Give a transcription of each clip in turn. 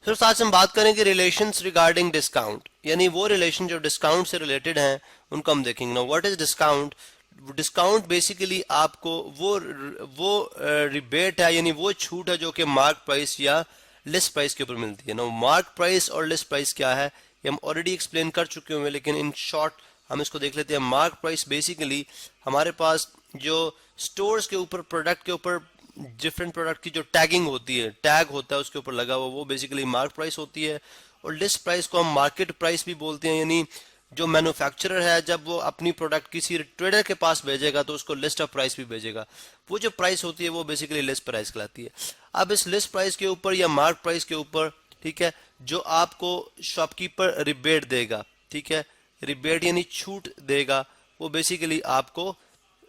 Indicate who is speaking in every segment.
Speaker 1: फिर आज हम बात करेंगे रिलेशंस रिगार्डिंग डिस्काउंट, यानी वो रिलेशन जो डिस्काउंट से रिलेटेड हैं उनको हम देखेंगे ना। What is discount? Discount basically आपको वो रिबेट है, यानी वो छूट है जो कि मार्क प्राइस या लिस्ट प्राइस के ऊपर मिलती है ना। मार्क प्राइस और लिस्ट प्राइस क्या है ये हम ऑलरेडी एक्सप्लेन कर चुके हुए, लेकिन इन शॉर्ट हम इसको देख लेते हैं। मार्क प्राइस बेसिकली हमारे पास जो स्टोर्स के ऊपर प्रोडक्ट के ऊपर डिफरेंट प्रोडक्ट की जो टैगिंग होती है, टैग होता है उसके ऊपर लगा हुआ, वो बेसिकली मार्क प्राइस होती है। और लिस्ट प्राइस को हम मार्केट प्राइस भी बोलते हैं, यानी जो मैन्युफैक्चरर है जब वो अपनी प्रोडक्ट किसी ट्रेडर के पास भेजेगा तो उसको लिस्ट ऑफ प्राइस भी भेजेगा, वो जो प्राइस होती है वो बेसिकली लिस्ट प्राइस कहलाती है। अब इस लिस्ट प्राइस के ऊपर या मार्क प्राइस के ऊपर, ठीक है, जो आपको शॉपकीपर रिबेट देगा, ठीक है, रिबेट यानी छूट देगा, वो बेसिकली आपको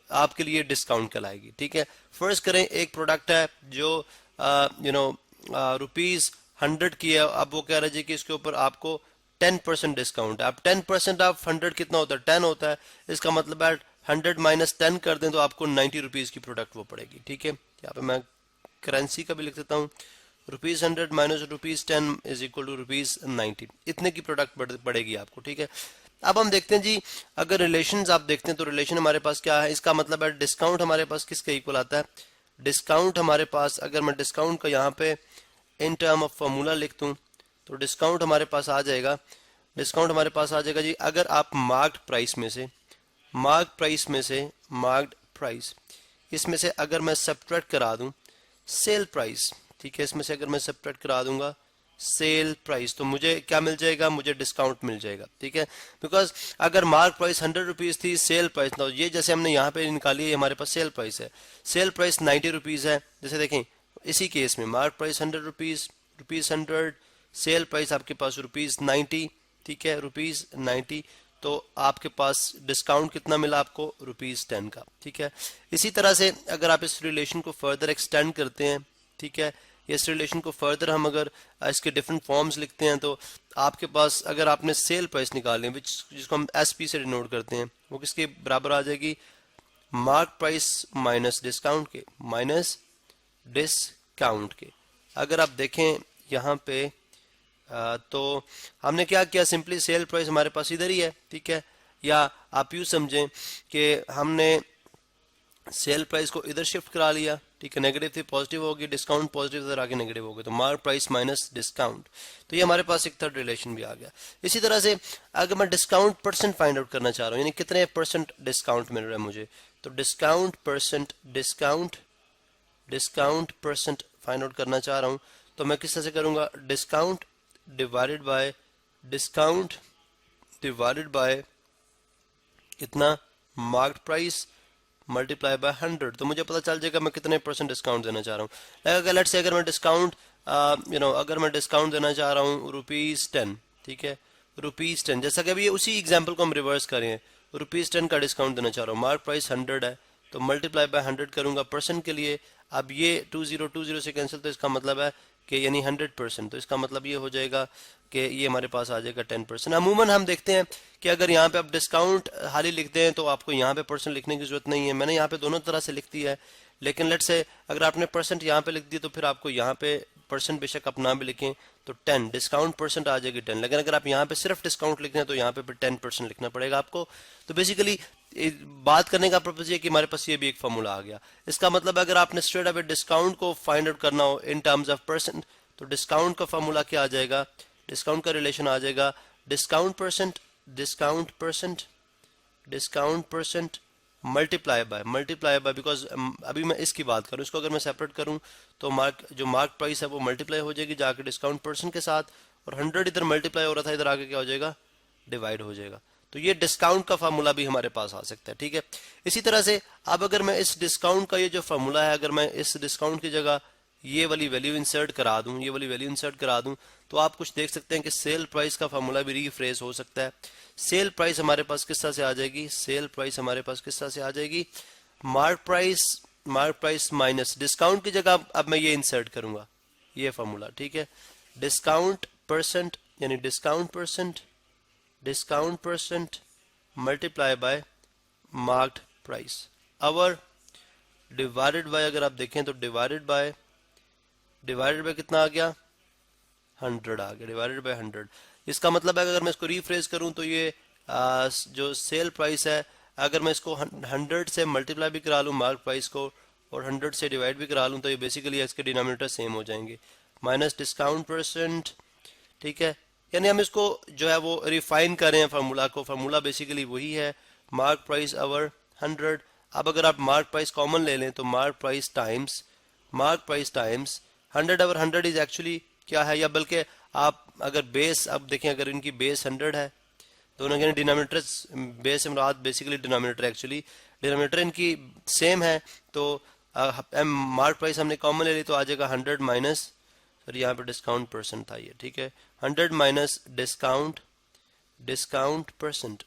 Speaker 1: आपके लिए डिस्काउंट कहलाएगी। ठीक है, फर्स्ट करें एक प्रोडक्ट है जो ₹100 की है। अब वो कह रहे जी कि इसके ऊपर आपको 10% डिस्काउंट है। अब 10% ऑफ 100 कितना होता है? 10 होता है। इसका मतलब है 100 माइनस 10 कर दें तो आपको ₹90 की प्रोडक्ट वो पड़ेगी। ठीक है, यहाँ पे मैं करेंसी का भी लिख देता हूँ, ₹100 माइनस ₹10 इज इक्वल टू ₹90, इतने की प्रोडक्ट पड़ेगी आपको। ठीक है, अब हम देखते हैं जी, अगर रिलेशंस आप देखते हैं तो रिलेशन हमारे पास क्या है, इसका मतलब है डिस्काउंट हमारे पास किसके इक्वल आता है? डिस्काउंट हमारे पास, अगर मैं डिस्काउंट का यहाँ पे इन टर्म ऑफ फॉर्मूला लिख दूं तो डिस्काउंट हमारे पास आ जाएगा। डिस्काउंट हमारे पास आ जाएगा जी, अगर आप मार्क्ड प्राइस इसमें से अगर मैं सब्ट्रैक्ट करा दूं सेल प्राइस, ठीक है, इसमें से अगर मैं सब्ट्रैक्ट करा दूंगा सेल प्राइस तो मुझे क्या मिल जाएगा? मुझे डिस्काउंट मिल जाएगा। ठीक है, बिकॉज अगर मार्क प्राइस ₹100 थी, सेल प्राइस ना, ये जैसे हमने यहाँ पे निकाली है, हमारे पास सेल प्राइस है, सेल प्राइस ₹90 है। जैसे देखें इसी केस में मार्क प्राइस ₹100, ₹100, सेल प्राइस आपके पास ₹90, ठीक है, ₹90, तो आपके पास डिस्काउंट कितना मिला आपको? ₹10 का। ठीक है, इसी तरह से अगर आप इस रिलेशन को फर्दर एक्सटेंड करते हैं, ठीक है, इस रिलेशन को फर्दर हम अगर इसके डिफरेंट फॉर्म्स लिखते हैं तो आपके पास अगर आपने सेल प्राइस निकाले जिसको हम एसपी से डिनोट करते हैं, वो किसके बराबर आ जाएगी? मार्क प्राइस माइनस डिस्काउंट के, माइनस डिस्काउंट के। अगर आप देखें यहाँ पे तो हमने क्या किया, सिंपली सेल प्राइस हमारे पास इधर ही है। ठीक है, या आप यूँ समझें कि हमने सेल प्राइस को इधर शिफ्ट करा लिया, ठीक है, नेगेटिव थी पॉजिटिव होगी, डिस्काउंट पॉजिटिव इधर आगे नेगेटिव हो गया, तो मार्क प्राइस माइनस डिस्काउंट, तो ये हमारे पास एक थर्ड रिलेशन भी आ गया। इसी तरह से अगर मैं डिस्काउंट परसेंट फाइंड आउट करना चाह रहा हूँ, यानी कितने परसेंट डिस्काउंट मिल रहा है मुझे, तो डिस्काउंट परसेंट फाइंड आउट करना चाह रहा हूँ, तो मैं किस तरह से करूंगा? डिस्काउंट डिवाइडेड बाय कितना? मार्क प्राइस मल्टीप्लाई बाय 100, तो मुझे पता चल जाएगा मैं कितने परसेंट डिस्काउंट देना चाह रहा हूँ। अगर लेट्स से अगर मैं डिस्काउंट अगर मैं डिस्काउंट देना चाह रहा हूँ ₹10, ठीक है, ₹10, जैसा कि अभी उसी एग्जांपल को हम रिवर्स करें, ₹10 का डिस्काउंट देना चाह रहा हूँ, मार्क प्राइस 100 है, तो मल्टीप्लाई बाय 100 करूंगा परसेंट के लिए। अब ये 20 से कैंसिल, तो इसका मतलब है कि यानी 100%, तो इसका मतलब ये हो जाएगा कि ये हमारे पास आ जाएगा 10%। अमूमन हम देखते हैं कि अगर यहाँ पे आप डिस्काउंट हाली लिखते हैं तो आपको यहाँ पे परसेंट लिखने की जरूरत नहीं है। मैंने यहाँ पे दोनों तरह से लिख दिया है, लेकिन लेट्स से अगर आपने परसेंट यहाँ पे लिख दी तो फिर आपको यहाँ पे परसेंट बेशक आप ना भी लिखें तो 10 डिस्काउंट परसेंट आ जाएगी 10, लेकिन अगर आप यहाँ पे सिर्फ डिस्काउंट लिख रहे हैं तो यहाँ पे फिर 10% लिखना पड़ेगा आपको। तो बेसिकली बात करने का पर्पज ये कि हमारे पास ये भी एक फॉर्मूला आ गया। इसका मतलब अगर आपने स्ट्रेट अवे डिस्काउंट को फाइंड आउट करना हो इन टर्म्स ऑफ परसेंट, तो डिस्काउंट का फॉर्मूला क्या आ जाएगा? डिस्काउंट का रिलेशन आ जाएगा discount percent multiply by, because अभी मैं इसकी बात करूं, इसको अगर मैं सेपरेट करूं तो जो मार्क प्राइस है वो मल्टीप्लाई हो जाएगी जाके डिस्काउंट परसेंट के साथ, और 100 इधर मल्टीप्लाई हो रहा था, इधर आगे क्या हो जाएगा? डिवाइड हो जाएगा। तो ये डिस्काउंट का फार्मूला भी हमारे पास आ सकता है। ठीक है, इसी तरह से अब अगर मैं इस डिस्काउंट का ये जो फार्मूला है, अगर मैं इस डिस्काउंट की जगह ये वाली वैल्यू इंसर्ट करा दूं, तो आप कुछ देख सकते हैं कि सेल प्राइस का फार्मूला भी रीफ्रेज हो सकता है। सेल प्राइस हमारे पास किस तरह से आ जाएगी? सेल प्राइस हमारे पास किस तरह से आ जाएगी? मार्क प्राइस माइनस डिस्काउंट की जगह अब मैं ये इंसर्ट करूंगा, ये फार्मूला। ठीक है, डिस्काउंट परसेंट यानी discount percent multiply by marked price our divided by, अगर आप देखें तो डिवाइडेड बाय कितना आ गया? 100 आ गया डिवाइडेड बाय 100। इसका मतलब है अगर मैं इसको रिफ्रेश करूं तो ये जो सेल प्राइस है, अगर मैं इसको 100 से मल्टीप्लाई भी करा लूं मार्क प्राइस को और 100 से डिवाइड भी करा लूं तो ये बेसिकली इसके डिनोमिनेटर सेम हो जाएंगे, माइनस डिस्काउंट परसेंट। ठीक है, यानी हम इसको जो है वो रिफाइन कर रहे हैं फार्मूला को। फार्मूला बेसिकली वही है, मार्क प्राइस ओवर 100। अब अगर आप मार्क प्राइस कॉमन ले लें तो mark price times 100 over 100 is actually क्या है, या बल्कि आप अगर बेस, अब देखें अगर इनकी बेस 100 है, दोनों के डिनोमिनेटर, बेस से मुराद बेसिकली डिनोमिनेटर, एक्चुअली डिनोमिनेटर इनकी सेम है, तो मार्क प्राइस हमने कॉमन ले ली तो आ जाएगा 100 माइनस, सर यहाँ पे डिस्काउंट परसेंट था ये, ठीक है, 100 minus discount percent,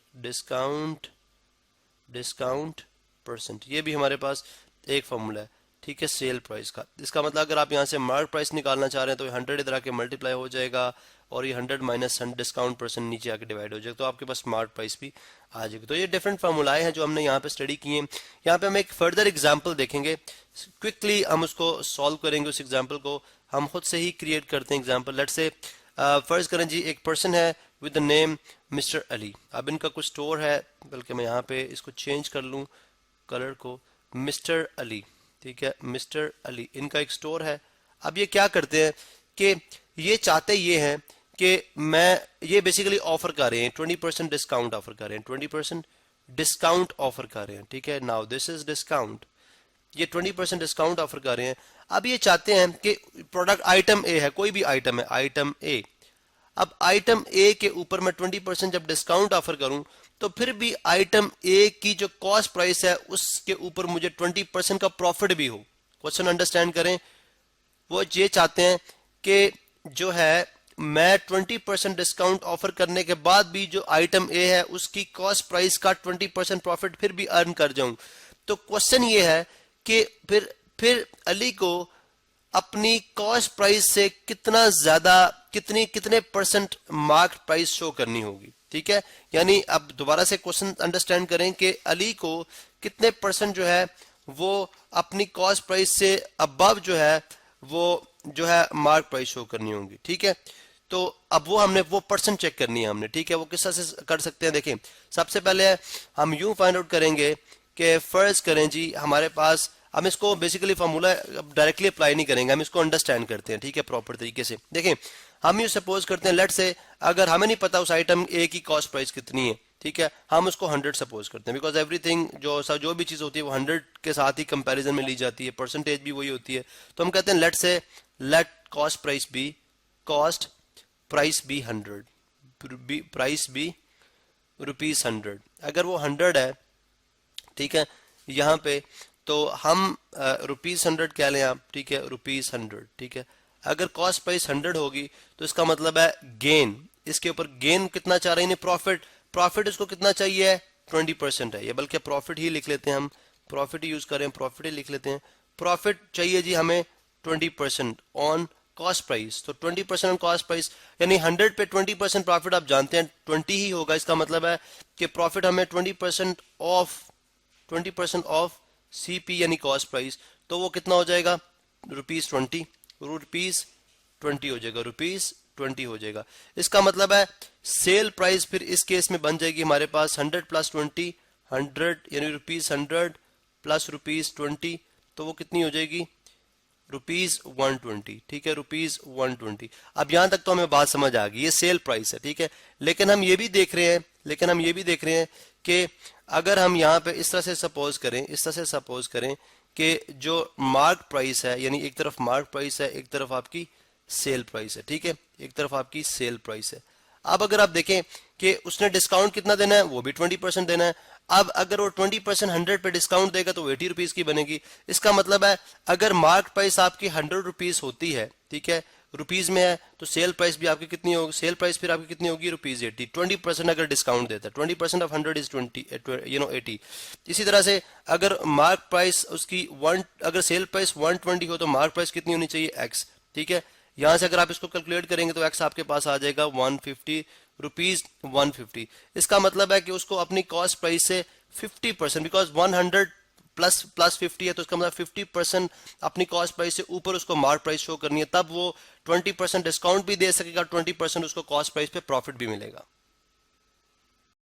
Speaker 1: discount percent, ये भी हमारे पास एक फॉर्मूला है, ठीक है, सेल प्राइस का। इसका मतलब अगर आप यहाँ से मार्क प्राइस निकालना चाह रहे हैं तो 100 इधर आके मल्टीप्लाई हो जाएगा और ये 100 माइनस डिस्काउंट परसेंट नीचे आके डिवाइड हो जाएगा, तो आपके पास मार्क प्राइस भी आ जाएगी। तो ये डिफरेंट फार्मूलाए हैं जो हमने यहाँ पे स्टडी किए हैं। यहाँ पे हम एक फर्दर एग्जाम्पल देखेंगे, क्विकली हम उसको सॉल्व करेंगे। उस एग्जाम्पल को हम खुद से ही क्रिएट करते हैं एग्जाम्पल। लेट्स से फर्ज करें जी एक पर्सन है with the name mister Ali. अब इनका कुछ स्टोर है, बल्कि मैं यहाँ पे इसको चेंज कर लूँ कलर को, मिस्टर अली, ठीक है, मिस्टर अली इनका एक स्टोर है। अब ये क्या करते हैं कि ये चाहते ये हैं कि मैं, ये बेसिकली ऑफर कर रहे हैं 20% डिस्काउंट ऑफर कर रहे हैं, 20% डिस्काउंट ऑफर कर रहे हैं, ठीक है, नाउ दिस इज डिस्काउंट, ये 20% डिस्काउंट ऑफर कर रहे हैं। अब ये चाहते हैं कि प्रोडक्ट आइटम ए है, कोई भी आइटम है, आइटम ए, अब आइटम ए के ऊपर मैं 20% जब डिस्काउंट ऑफर करूं तो फिर भी आइटम ए की जो कॉस्ट प्राइस है उसके ऊपर मुझे 20% का प्रॉफिट भी हो। क्वेश्चन अंडरस्टैंड करें, वो ये चाहते हैं कि जो है मैं 20% डिस्काउंट ऑफर करने के बाद भी जो आइटम ए है उसकी कॉस्ट प्राइस का 20% प्रॉफिट फिर भी अर्न कर जाऊं। तो क्वेश्चन ये है कि फिर अली को अपनी कॉस्ट प्राइस से कितना ज्यादा, कितने परसेंट मार्क प्राइस शो करनी होगी, ठीक है। यानी अब दोबारा से क्वेश्चन अंडरस्टैंड करें कि अली को कितने परसेंट जो है वो अपनी कॉस्ट प्राइस से अबव जो है वो जो है मार्क प्राइस शो करनी होगी, ठीक है। तो अब वो हमने वो परसेंट चेक करनी है हमने, ठीक है। वो किस तरह से कर सकते हैं, देखें सबसे पहले हम यूं फाइंड आउट करेंगे कि फर्ज करें जी हमारे पास, हम इसको बेसिकली फार्मूला डायरेक्टली अप्लाई नहीं करेंगे, हम इसको अंडरस्टैंड करते हैं, ठीक है, प्रॉपर तरीके से। देखें हम ये सपोज करते हैं, लेट से अगर हमें नहीं पता उस आइटम ए की कॉस्ट प्राइस कितनी है, ठीक है, हम उसको 100 सपोज करते हैं, बिकॉज एवरीथिंग जो भी चीज होती है वो 100 के साथ ही कंपैरिजन में ली जाती है, परसेंटेज भी वही होती है। तो हम कहते हैं let say let cost price be 100, price be ₹100। अगर वो 100 है, ठीक है, यहाँ पे तो हम ₹100 कह लें आप, ठीक है, ₹100, ठीक है। अगर कॉस्ट प्राइस 100 होगी तो इसका मतलब है गेन, इसके ऊपर गेन कितना चाह रहे हैं, प्रॉफिट इसको कितना चाहिए, 20% है ये, बल्कि प्रॉफिट ही लिख लेते हैं, हम प्रॉफिट यूज करें, प्रॉफिट ही लिख लेते हैं। प्रॉफिट चाहिए जी हमें 20% ऑन कॉस्ट प्राइस, तो 20% ऑन कॉस्ट प्राइस यानी 100 पे 20% प्रॉफिट आप जानते हैं 20 ही होगा। इसका मतलब है कि प्रॉफिट हमें 20% ऑफ सीपी यानी कॉस्ट प्राइस, तो वो कितना हो जाएगा, ₹20 हो जाएगा, ₹20 हो जाएगा। इसका मतलब है सेल प्राइस फिर इस केस में बन जाएगी हमारे पास 100 प्लस 20, 100 यानी ₹100 प्लस ₹20, तो वो कितनी हो जाएगी, ₹120, ठीक है, ₹120। अब यहां तक तो हमें बात समझ आ गई, ये सेल प्राइस है, ठीक है। लेकिन हम ये भी देख रहे हैं कि अगर हम यहाँ पे इस तरह से सपोज करें कि जो मार्क प्राइस है, यानी एक तरफ मार्क प्राइस है, एक तरफ आपकी सेल प्राइस है, ठीक है, एक तरफ आपकी सेल प्राइस है। अब अगर आप देखें कि उसने डिस्काउंट कितना देना है, वो भी 20% देना है। अब अगर वो 20% 100 पे डिस्काउंट देगा तो ₹80 की बनेगी। इसका मतलब है अगर मार्क प्राइस आपकी ₹100 होती है, ठीक है, रुपीज में है, तो सेल प्राइस भी आपकी कितनी होगी, सेल प्राइस फिर आपकी कितनी होगी, ₹80। 20% अगर डिस्काउंट देता है, 20% ऑफ 100 इज 80। इसी तरह से अगर मार्क प्राइस उसकी अगर सेल प्राइस 120 हो तो मार्क प्राइस कितनी होनी चाहिए, X, ठीक है। यहां से अगर आप इसको कैलकुलेट करेंगे तो X आपके पास आ जाएगा ₹150। इसका मतलब है कि उसको अपनी कॉस्ट प्राइस से 50%, बिकॉज 100 प्लस प्लस 50 है तो उसका मतलब 50% अपनी कॉस्ट प्राइस से ऊपर उसको मार्क प्राइस शो करनी है, तब वो 20% डिस्काउंट भी दे सकेगा, 20% उसको कॉस्ट प्राइस पे प्रॉफिट भी मिलेगा।